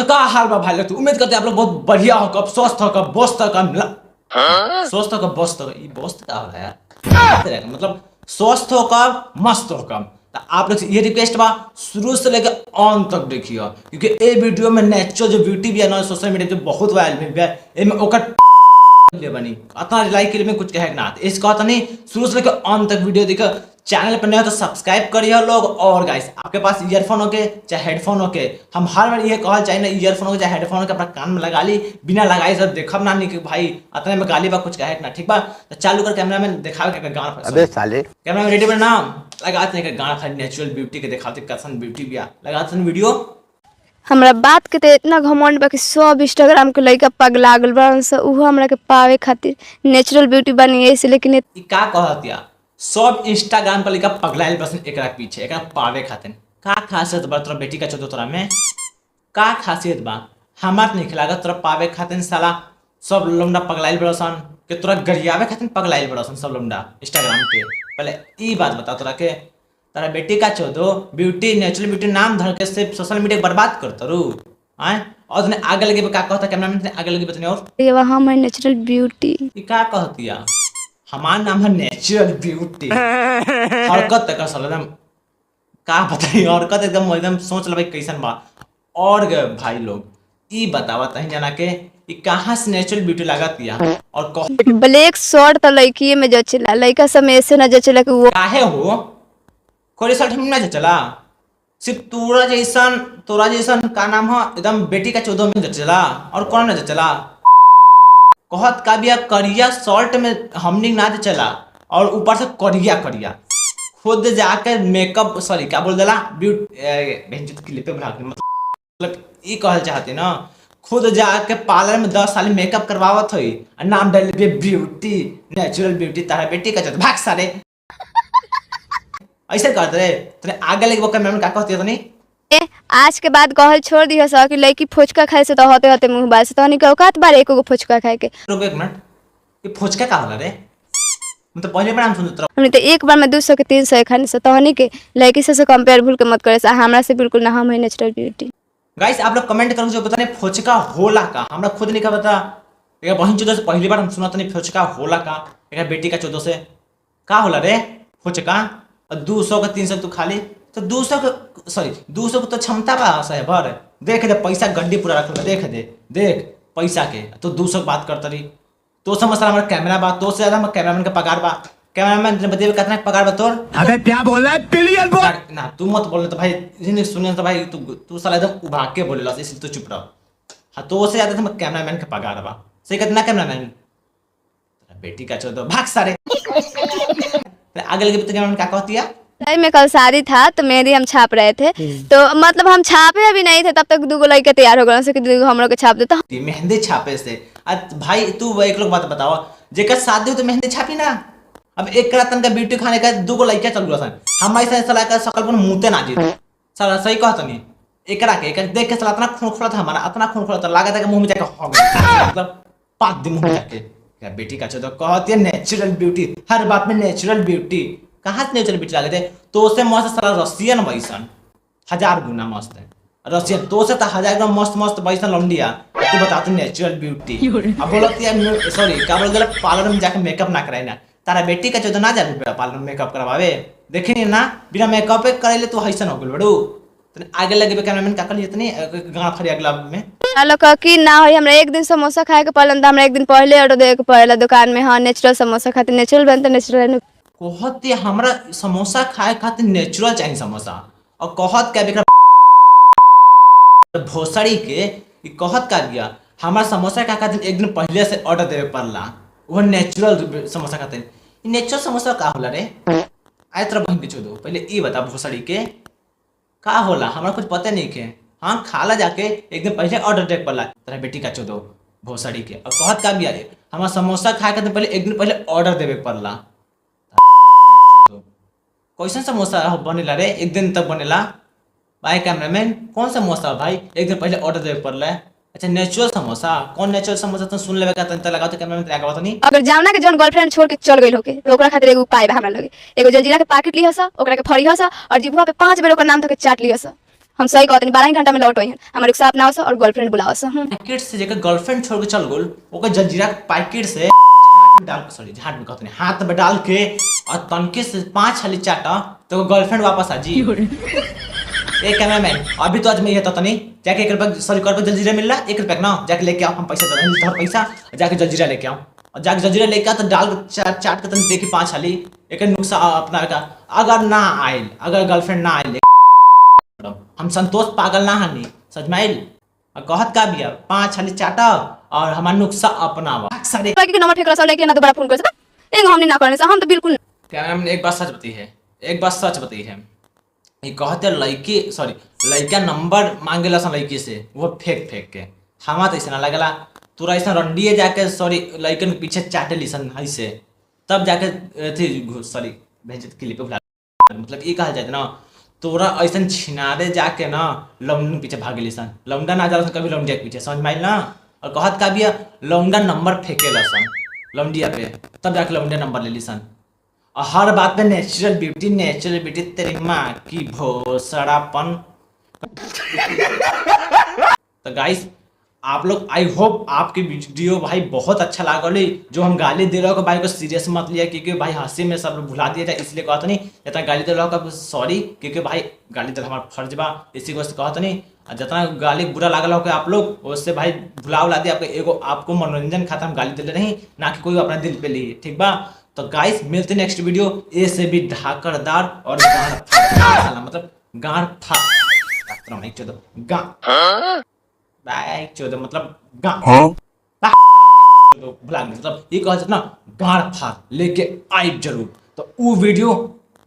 का हाल बा भाई लोग, उम्मीद करते हैं आप लोग बहुत बढ़िया हो, कब स्वस्थ हो, कब मस्त हो, कब स्वस्थ हो, कब मस्त हो। ये मस्त का हो यार, मतलब स्वस्थ हो कब मस्त हो कब। तो आप लोग से ये रिक्वेस्ट बा, शुरू से लेकर अंत तक देखिए, क्योंकि ये वीडियो में नेचुरल जो ब्यूटी भी है ना, सोशल मीडिया पे बहुत वायरल भी है, एमे ओकर ले बनी अतना लाइक के लिए मैं कुछ कहे ना, इस कहता नहीं शुरू से लेकर अंत तक वीडियो देखो। चैनल पर नया तो सब्सक्राइब करिए लोग। और गाइस आपके पास ईयरफोन हो के चाहे हेडफोन हो के, हम हर बार ये कहल चाहिए ना, ईयरफोन हो चाहे हेडफोन हो के अपना कान में लगा ली, बिना लगाई सब देखब ना नहीं कि भाई अतने में गाली बा कुछ कहे ना, ठीक बा। तो चालू कर कैमरा में दिखावे के गाना, अबे साले कैमरा में रेडी बना लगाते हैं गाना, खाली नेचुरल ब्यूटी के दिखाते कैसन ब्यूटी भी लगाते हैं वीडियो। हमरा बात के तो इतना घमंड बा कि सब इंस्टाग्राम के लइका पगला गल बा, उहो हमरा के पावे खातिर नेचुरल ब्यूटी बनी ऐसे। लेकिन ई का कहतिया सब इंस्टाग्राम पर लिखा पगलाइल बस एकरा पीछे एकरा पावे खातिर का खासियत बा तोरा बेटी का चौदह तोरा में का खासियत बा, हमार नहीं खिलागत तोरा पावे खातिर साला सब लौंडा पगलाइल बड़सन के तोरा गरियावे खातिर पगलाइल बड़सन सब लौंडा इंस्टाग्राम पे। पहले ई बात बता तोरा के तारा बेटी का चौदह ब्यूटी नेचुरल ब्यूटी नाम धर के सिर्फ सोशल मीडिया बर्बाद करता रू आए। और तने आगे लगे का कहता कैमरा में आगे लगे बताने, और ये हम है नेचुरल ब्यूटी। ई का कहतिया हमार नाम है नेचुरल ब्यूटी। हरकत तक असल एकदम का बताई, हरकत एकदम एकदम सोच ले भाई कैसन बा। और भाई लोग ई बतावा तही जना के ई कहां से नेचुरल ब्यूटी लागत या, और कह ब्लैक शर्ट तो लड़की में जचला, लड़का सब में ऐसे न जचला कि वो काहे हो कोई शर्ट हम ना चला, सिर्फ तोरा जैसन का नाम है एकदम बेटी का चौदह में चला, और कौन ना चला कहत का भी करिया शर्ट में हमनी ना चला, और ऊपर से करिया करिया खुद जाकर मेकअप सॉरी क्या बोल देला ब्यूटी क्लिप पे मतलब ये कहल चाहते ना, खुद जाके पार्लर में 10 साल मेकअप करवावत हुई और नाम डाल ब्यूटी नेचुरल ब्यूटी। तारा बेटी का चलते भाग सारे ऐसे करते रहे तेरे आगे लेके बकर मैम का कहती नहीं। आज के बाद कहल छोड़ दिया सा कि लड़की फुचका खाए से तो होते होते मुंह बाल से तो नहीं औकात बार एको फुचका खाए के। रुको एक मिनट, ये फुचका का होला रे, मैं तो पहले बार सुनत रहा। हमने तो एक बार में 200 के 300 खाने से तो के लड़की से कंपेयर भूल के मत करे सा, हमरा से बिल्कुल ना, हम है नेचुरल ब्यूटी। गाइस आप लोग कमेंट करो जो पता नहीं फुचका होला का, हमरा खुद नहीं पता। एक बहन चौदह से पहली बार हम सुना तो नहीं फुचका होला का, एक बेटी का चौदह से का होला रे फुचका। और 200 का 300 तू खाली तो 200 को तो क्षमता बा सहे भर देख दे, पैसा गड्डी पूरा रख देख पैसा के तो 200 बात करता रही तो समझ हमारा कैमरा बा तो से ज्यादा हमारा कैमरामैन का पगार बा। कैमरामैन बताइए कितना पगार बा तोर? अबे क्या बोल रहा है बिलियन बोल ना तू मत बोलने तो भाई सुनिए तो भाई तू साला एकदम उभाग के बोलेला इसलिए तू चुप रह। हाँ तो से ज्यादा हमारा कैमरामैन का पगार बा, सही कितना कैमरामैन बेटी का चौदह भाग सारे। आगे लगे कैमरामैन क्या कहती है में कल शादी था तो मेहंदी हम छाप रहे थे, तो मतलब हम छापे अभी नहीं थे तब तक 2 लड़के तैयार हो गए हम लोग छाप देता मेहंदी छापे से। भाई तू एक लोग बात बताओ जेकर शादी हो तो मेहंदी छापी ना। अब एक तन का ब्यूटी खाने का 2 लड़का चल रहा हमारे साथ सलाह का सकल पर मुंहते ना जीत साला, सही कहता नहीं एकरा के देख के साला इतना खून खोला था हमारा, इतना खून खोला था लगा था कि मुंह में जाकर हो गया, मतलब 5 दिन मुंह में जाके बेटी का चौदह कहती है नेचुरल ब्यूटी, हर बात में नेचुरल ब्यूटी। कहाँ से नेचुरल ब्यूटी लगे थे तो उसे मस्त साला रसियन बैसन 1000 गुना मस्त है रसियन तो से तो 1000 गुना मस्त मस्त बैसन लौंडिया। तू बता तू नेचुरल ब्यूटी अब बोलती है सॉरी क्या बोल दे पार्लर में जाके मेकअप ना कराए ना, तारा बेटी का चौदह ना जा पार्लर में मेकअप करवावे देखे ना बिना मेकअप करे ले तू हैसन हो गल बड़ू। आगे लगे कैमरामैन का कर इतनी गाना फरी अगला में हेलो कि ना हो हमरा एक दिन समोसा खाए के पड़ल हमरा एक दिन पहले ऑर्डर दे के पड़ेला दुकान में। हाँ नेचुरल समोसा खाते नेचुरल बनते नेचुरल कहते हमरा समोसा खाए खातिर नेचुरल चाहिए समोसा। और कहत क्या भोसड़ी के कहत का दिया हमारा समोसा का खातिर एक दिन पहले से ऑर्डर देवे पड़ला, वो नेचुरल समोसा खातिर। नेचुरल समोसा का होला रे आय तरह बहन के छोड़ो पहले ये बता भोसड़ी के का होला हमरा कुछ पता नहीं के। हाँ खाला जाके एक दिन पहले ऑर्डर दे पड़ला तेरा बेटी का चौदह भोसड़ी के। और कहत का भी हमारा समोसा खाए खातिर पहले एक दिन पहले ऑर्डर देवे पड़ला। कैसन समोसा बनेला रे एक दिन तक बनेला भाई कैमरामैन कौन समोसा भाई एक दिन पहले ऑर्डर देवे पड़ला। अच्छा नेचुरल समोसा कौन नेचुरल समोसा तो सुन लेवे का तंत्र लगाओ तो कैमरामैन लगा बात नहीं। अगर जावना के जौन गर्लफ्रेंड छोड़ के चल गइल होके तो ओकरा खातिर एगो उपाय बा हमरा लगे, एगो जलजीरा के पैकेट लिहस ओकरा के फरिहस और जिभवा पे 5 बेर ओकर नाम धके चाट लिहस हम सही कहते 12 घंटा में लौट आई हमारे रिक्शा अपना और गर्लफ्रेंड बुलाओ पैकेट से जेकर गर्लफ्रेंड छोड़ के चल गोल ओकर जंजीरा पैकेट से झाट में डाल सॉरी झाट में कहते नहीं हाथ में डाल के और तनके से 5 हाली चाटा तो गर्लफ्रेंड वापस आ जी। ए कैमरामैन अभी तो आज मैं ये तो नहीं जाके 1 रुपया सॉरी कर जंजीरा मिल रहा 1 रुपया ना जाके लेके आओ हम पैसा दे रहे हैं पैसा जाके जंजीरा लेके आओ और जाके जंजीरा लेके आओ तो डाल चाट के तन देखी 5 हाली एक नुकसान अपना का अगर ना आइल अगर गर्लफ्रेंड ना आइल हम संतोष पागल ना हनी सच में आइल और कहत का भी 5 हाली चाटा और हमारा नुकसान अपनावा सारे के नंबर फेंक रहा लेके ना दोबारा फोन कर एक हमने ना करने से हम तो बिल्कुल कैमरामैन एक बात सच बताई है एक बात सच बताई है ये कहते लड़की सॉरी लड़का नंबर मांगेला सन लड़की से वो फेंक के हमारा तो ऐसा ना लगला तोरा ऐसा रंडिए जाके सॉरी लड़कन के पीछे चाटे लीसन ऐसे तब जाके थी सॉरी भेज क्लिप पे मतलब ये कहा जाए ना तोरा ऐसा छिनारे जाके ना लौंडन पीछे भागे लीसन लौंडा ना जा कभी लौंडिया के पीछे समझ में आइल ना और कहत का भी लौंडा नंबर फेंके सन लौंडिया पे तब जाके लौंडिया नंबर ले लीसन और हर बात पे नेचुरल ब्यूटी तेरी माँ की भोसड़ापन। तो गाइस आप लोग आई होप आपकी वीडियो भाई बहुत अच्छा लागल जो हम गाली दे रहे हो भाई को सीरियस मत लिया क्योंकि भाई हंसी में सब लोग भुला दिया था इसलिए कहता नहीं जितना गाली दे रहा हो सॉरी क्योंकि भाई गाली दे हमारा फर्ज बा इसी को कहता नहीं और जितना गाली बुरा लागल हो आप लोग उससे भाई भुला उला दिया आपको एगो आपको मनोरंजन खाता हम गाली दे नहीं ना कि कोई अपना दिल पे लिए ठीक बा। तो गाइस मिलते नेक्स्ट वीडियो ए से भी ढाकरदार और मतलब गाड़ फा मतलब मतलब ये कहा ना गाड़ फाड़ लेके आई जरूर तो वो वीडियो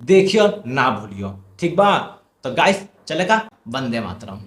देखियो ना भूलियो ठीक बा। तो गाइस चलेगा वंदे मातरम।